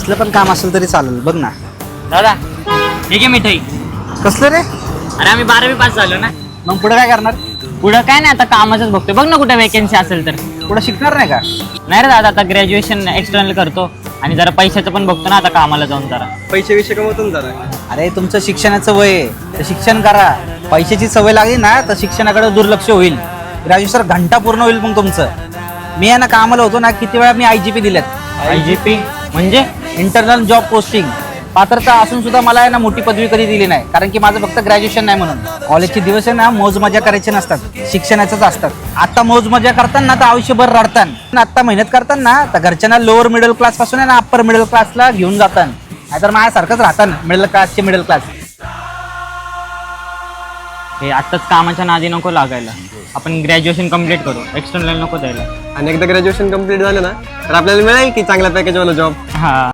कसलं पण काम असेल तरी चालेल बघ ना. दादा ठीक आहे मिठाई. कसलं रे? अरे आम्ही 12वी पास झालो ना. मग पुढे काय करणार? पुढं काय नाही, आता कामाचंच बघतोय. बघ ना कुठे वेकेन्सी असेल तर. पुढे शिकणार नाही का? नाही रे दादा, आता ग्रॅज्युएशन एक्सटर्नल करतो आणि जरा पैशाचं पण बघतो ना आता कामाला जाऊन जरा. पैसे विषय कमवतो जरा. अरे तुमचं शिक्षणाचं वय आहे, तर शिक्षण करा. पैशाची सवय लागली ना तर शिक्षणाकडे दुर्लक्ष होईल. ग्रॅज्युएशन घंटा पूर्ण होईल मग तुमचं. मी आहे ना कामाला होतो ना, किती वेळा मी IGP दिल्यात. IGP म्हणजे? Internal job posting. पात्रता असून सुद्धा मला आहे ना मोठी पदवी कधी दिली नाही, कारण की माझं फक्त ग्रॅज्युएशन नाही म्हणून. कॉलेजचे दिवस आहे ना मौज मजा करायचे नसतात, शिक्षणाचंच असतात. आता मौज मजा करताना तर आयुष्यभर रडताना, आता मेहनत करताना तर घरच्यांना लोअर मिडल क्लास पासून आहे ना अप्पर मिडल क्लासला घेऊन जातात. नाहीतर माझ्यासारखंच राहतात मिडल क्लासचे मिडल क्लास. हे आत्ताच कामाच्या नादी नको लागायला. आपण ग्रॅज्युएशन कम्प्लीट करू, एक्सटर्नल नको द्यायला. आणि एकदा ग्रॅज्युएशन कम्प्लीट झालं ना तर आपल्याला मिळेल की चांगल्या पॅकेजवाला जॉब. हा